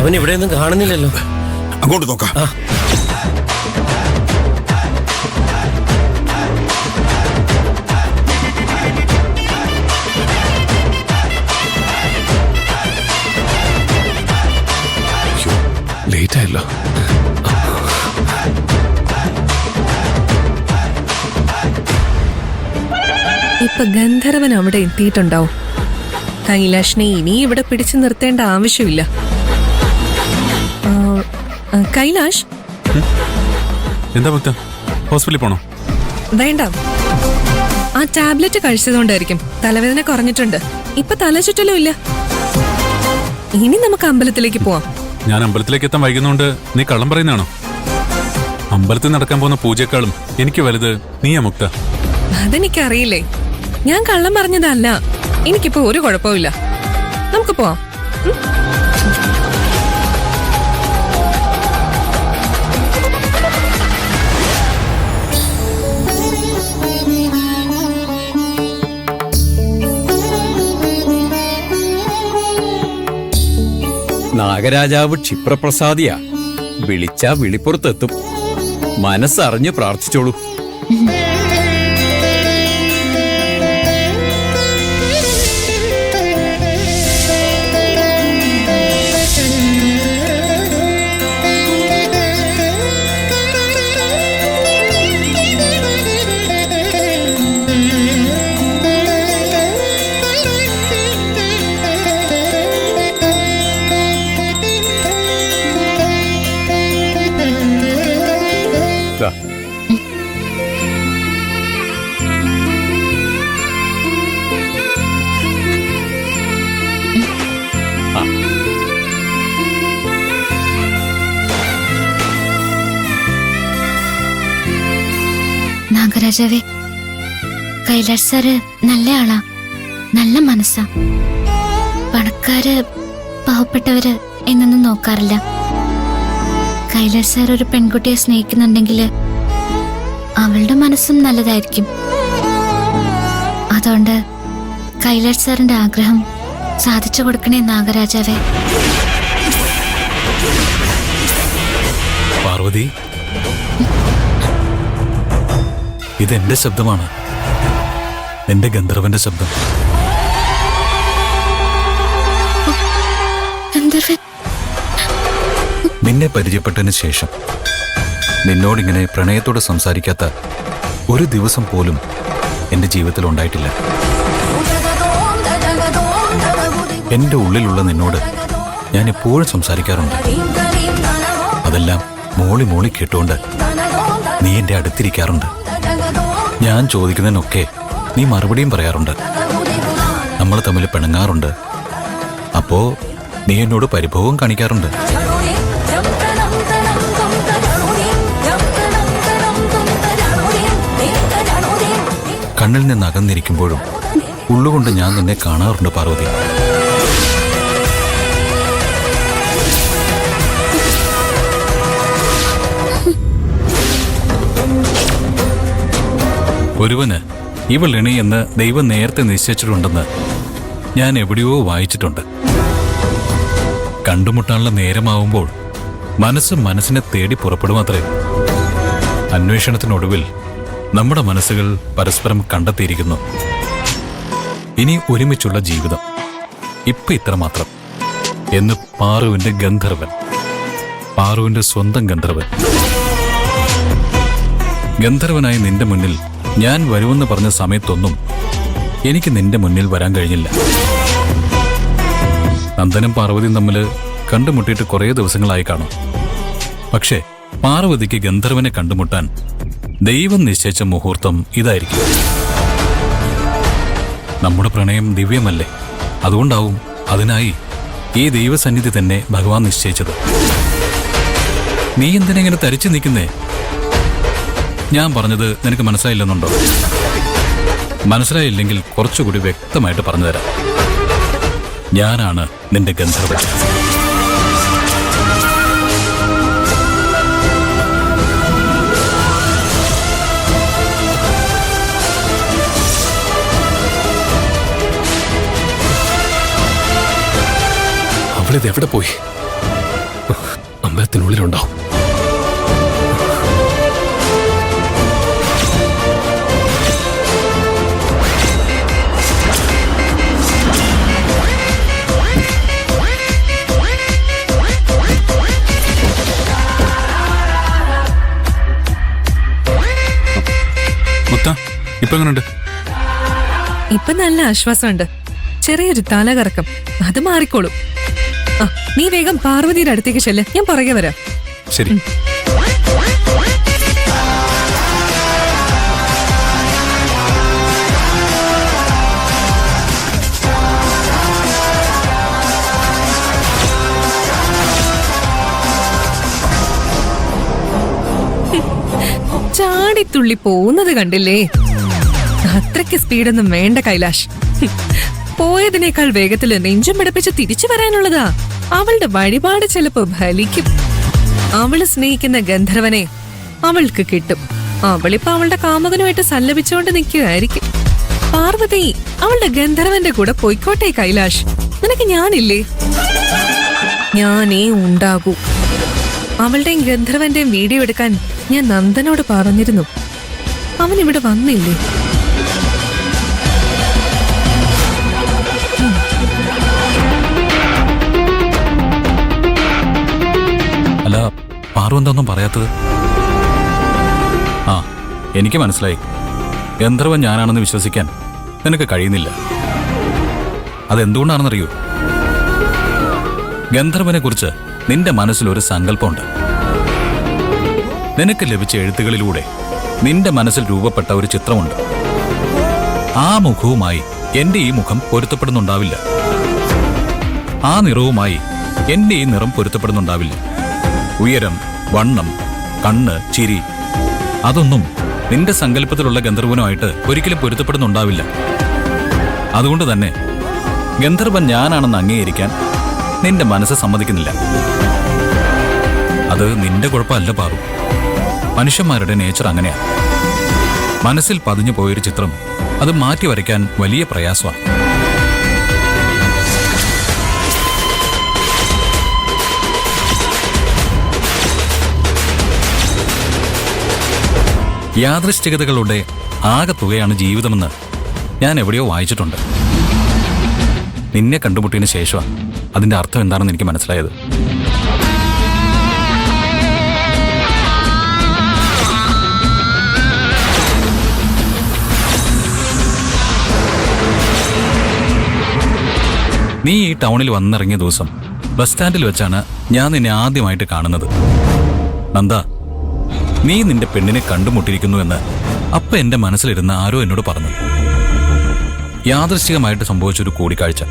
അവൻ ഇവിടെയൊന്നും കാണുന്നില്ലല്ലോ. അങ്ങോട്ട് നോക്കാം. ലേറ്റ് ആയല്ലോ. ഇപ്പൊ ഗന്ധർവൻ അവിടെ എത്തിയിട്ടുണ്ടാവും. കൈലാഷിനെ ഇനി ഇവിടെ പിടിച്ചു നിർത്തേണ്ട ആവശ്യമില്ല. കൈലാഷ്, എന്താ ഭക്ത, ഹോസ്പിറ്റലിൽ പോണോ? വേണ്ട. ആ ടാബ്ലറ്റ് കഴിച്ചതുകൊണ്ടായിരിക്കും തലവേദന കുറഞ്ഞിട്ടുണ്ട്. ഇപ്പൊ തലചുറ്റലും ഇല്ല. ഇനി നമുക്ക് അമ്പലത്തിലേക്ക് പോവാം. ഞാൻ അമ്പലത്തിലേക്ക് എത്താൻ വൈകുന്നോണ്ട് നീ കള്ളം പറയുന്നതാണോ? അമ്പലത്തിൽ നടക്കാൻ പോകുന്ന പൂജയെക്കാളും എനിക്ക് വലുത് നീയാ മുക്ത. അതെനിക്കറിയില്ലേ. ഞാൻ കള്ളം പറഞ്ഞതല്ല. എനിക്കിപ്പോ ഒരു കുഴപ്പമില്ല. നമുക്ക് പോവാം. നാഗരാജാവ് ക്ഷിപ്രപ്രസാദിയാ. വിളിച്ചാ വിളിപ്പുറത്തെത്തും. മനസ്സറിഞ്ഞ് പ്രാർത്ഥിച്ചോളൂ. നാഗരാജാവേ, കൈലാഷ് സാറ് നല്ല ആളാ, നല്ല മനസ്സാ. പണക്കാര് പാവപ്പെട്ടവര് എന്നൊന്നും നോക്കാറില്ല. കൈലാഷ് സാർ ഒരു പെൺകുട്ടിയെ സ്നേഹിക്കുന്നുണ്ടെങ്കിൽ അവളുടെ മനസ്സും നല്ലതായിരിക്കും. അതുകൊണ്ട് കൈലാഷ് സാറിന്റെ ആഗ്രഹം സാധിച്ചു കൊടുക്കണേ നാഗരാജാവേ. പാർവതി, ഇതെന്റെ ശബ്ദമാണ്, എന്റെ ഗന്ധർവന്റെ ശബ്ദം. നിന്നെ പരിചയപ്പെട്ടതിന് ശേഷം നിന്നോടിങ്ങനെ പ്രണയത്തോടെ സംസാരിക്കാത്ത ഒരു ദിവസം പോലും എന്റെ ജീവിതത്തിൽ ഉണ്ടായിട്ടില്ല. എന്റെ ഉള്ളിലുള്ള നിന്നോട് ഞാൻ എപ്പോഴും സംസാരിക്കാറുണ്ട്. അതെല്ലാം മോളി മോളി കേട്ടുകൊണ്ട് നീ എന്റെ അടുത്തിരിക്കാറുണ്ട്. ഞാൻ ചോദിക്കുന്നതിനൊക്കെ നീ മറുപടിയും പറയാറുണ്ട്. നമ്മൾ തമ്മിൽ പിണങ്ങാറുണ്ട്. അപ്പോ നീ എന്നോട് പരിഭവവും കാണിക്കാറുണ്ട്. കണ്ണിൽ നിന്ന് അകന്നിരിക്കുമ്പോഴും ഉള്ളുകൊണ്ട് ഞാൻ നിന്നെ കാണാറുണ്ട് പാർവതി. ഒരുവന് ഇവൾ ഇണയെന്ന് ദൈവം നേരത്തെ നിശ്ചയിച്ചിട്ടുണ്ടെന്ന് ഞാൻ എവിടെയോ വായിച്ചിട്ടുണ്ട്. കണ്ടുമുട്ടാനുള്ള നേരമാവുമ്പോൾ മനസ്സിനെ തേടി പുറപ്പെടുമാത്രേ. അന്വേഷണത്തിനൊടുവിൽ നമ്മുടെ മനസ്സുകൾ പരസ്പരം കണ്ടെത്തിയിരിക്കുന്നു. ഇനി ഒരുമിച്ചുള്ള ജീവിതം ഇപ്പൊ ഇത്രമാത്രം എന്ന് പാറുവിന്റെ ഗന്ധർവൻ, പാറുവിന്റെ സ്വന്തം ഗന്ധർവൻ. ഗന്ധർവനായി നിന്റെ മുന്നിൽ ഞാൻ വരുമെന്ന് പറഞ്ഞ സമയത്തൊന്നും എനിക്ക് നിന്റെ മുന്നിൽ വരാൻ കഴിഞ്ഞില്ല. നന്ദനും പാർവതിയും തമ്മിൽ കണ്ടുമുട്ടിയിട്ട് കുറേ ദിവസങ്ങളായി കാണും. പക്ഷേ പാർവതിക്ക് ഗന്ധർവനെ കണ്ടുമുട്ടാൻ ദൈവം നിശ്ചയിച്ച മുഹൂർത്തം ഇതായിരിക്കും. നമ്മുടെ പ്രണയം ദിവ്യമല്ലേ, അതുകൊണ്ടാവും അതിനായി ഈ ദൈവസന്നിധി തന്നെ ഭഗവാൻ നിശ്ചയിച്ചത്. നീ എന്തിനെങ്ങനെ തരിച്ചു നിൽക്കുന്നേ? ഞാൻ പറഞ്ഞത് നിനക്ക് മനസ്സിലായില്ലെന്നുണ്ടോ? മനസ്സിലായില്ലെങ്കിൽ കുറച്ചുകൂടി വ്യക്തമായിട്ട് പറഞ്ഞുതരാം. ഞാനാണ് നിന്റെ ഗന്ധർവൻ. അവളിത് എവിടെ പോയി? അമ്പലത്തിനുള്ളിലുണ്ടാവും. മുത്ത ഇപ്പൊ എങ്ങനെയുണ്ട്? ഇപ്പൊ നല്ല ആശ്വാസമുണ്ട്. ചെറിയൊരു തലകറക്കം, അത് മാറിക്കോളും. ആ, നീ വേഗം പാർവതിയുടെ അടുത്തേക്ക് ചെല്ല്, ഞാൻ പുറകെ വരാം. ശരി. ചാടിത്തുള്ളി പോകുന്നത് കണ്ടില്ലേ? അത്രയ്ക്ക് സ്പീഡൊന്നും വേണ്ട കൈലാഷ്. പോയതിനേക്കാൾ വേഗത്തില് നെഞ്ചും പിടപ്പിച്ച് തിരിച്ചു വരാനുള്ളതാ. അവളുടെ വഴിപാട് ചിലപ്പോ ഫലിക്കും. അവള് സ്നേഹിക്കുന്ന ഗന്ധർവനെ അവൾക്ക് കിട്ടും. അവളിപ്പോ അവളുടെ കാമുകനുമായിട്ട് സല്ലപിച്ചുകൊണ്ട് നിൽക്കുകയായിരിക്കും. പാർവതി അവളുടെ ഗന്ധർവന്റെ കൂടെ പോയിക്കോട്ടെ കൈലാഷ്. നിനക്ക് ഞാനില്ലേ? ഞാനേ ഉണ്ടാകൂ. അവളുടെയും ഗന്ധർവന്റെയും വീഡിയോ എടുക്കാൻ ഞാൻ നന്ദനോട് പറഞ്ഞിരുന്നു. അവൻ ഇവിടെ വന്നില്ലേ? അല്ല, പാറു എന്താന്നും പറയാത്തത്? ആ, എനിക്ക് മനസ്സിലായി. ഗന്ധർവൻ ഞാനാണെന്ന് വിശ്വസിക്കാൻ നിനക്ക് കഴിയുന്നില്ല. അതെന്തുകൊണ്ടാണെന്നറിയൂ? ഗന്ധർവനെ കുറിച്ച് നിന്റെ മനസ്സിലൊരു സങ്കല്പമുണ്ട്. നിനക്ക് ലഭിച്ച എഴുത്തുകളിലൂടെ നിന്റെ മനസ്സിൽ രൂപപ്പെട്ട ഒരു ചിത്രമുണ്ട്. ആ മുഖവുമായി എന്റെ ഈ മുഖം പൊരുത്തപ്പെടുന്നുണ്ടാവില്ല. ആ നിറവുമായി എന്റെ ഈ നിറം പൊരുത്തപ്പെടുന്നുണ്ടാവില്ല. ഉയരം, വണ്ണം, കണ്ണ്, ചിരി, അതൊന്നും നിന്റെ സങ്കല്പത്തിലുള്ള ഗന്ധർവനുമായിട്ട് ഒരിക്കലും പൊരുത്തപ്പെടുന്നുണ്ടാവില്ല. അതുകൊണ്ട് തന്നെ ഗന്ധർവൻ ഞാനാണെന്ന് അംഗീകരിക്കാൻ നിന്റെ മനസ്സ് സമ്മതിക്കുന്നില്ല. അത് നിന്റെ കുഴപ്പമല്ല പാറു. മനുഷ്യന്മാരുടെ നേച്ചർ അങ്ങനെയാണ്. മനസ്സിൽ പതിഞ്ഞു പോയൊരു ചിത്രം അത് മാറ്റി വരയ്ക്കാൻ വലിയ പ്രയാസമാണ്. യാദൃശ്ചികതകളുടെ ആകെത്തുകയാണ് ജീവിതമെന്ന് ഞാൻ എവിടെയോ വായിച്ചിട്ടുണ്ട്. നിന്നെ കണ്ടുമുട്ടിയതിന് ശേഷമാണ് അതിന്റെ അർത്ഥം എന്താണെന്ന് എനിക്ക് മനസ്സിലായത്. നീ ഈ ടൗണിൽ വന്നിറങ്ങിയ ദിവസം ബസ് സ്റ്റാൻഡിൽ വെച്ചാണ് ഞാൻ നിന്നെ ആദ്യമായിട്ട് കാണുന്നത്. നന്ദ, നീ നിന്റെ പെണ്ണിനെ കണ്ടുമുട്ടിയിരിക്കുന്നു എന്ന് അപ്പ എന്റെ മനസ്സിലിരുന്ന ആരോ എന്നോട് പറഞ്ഞു. യാദൃശ്ചികമായിട്ട് സംഭവിച്ചൊരു കൂടിക്കാഴ്ച.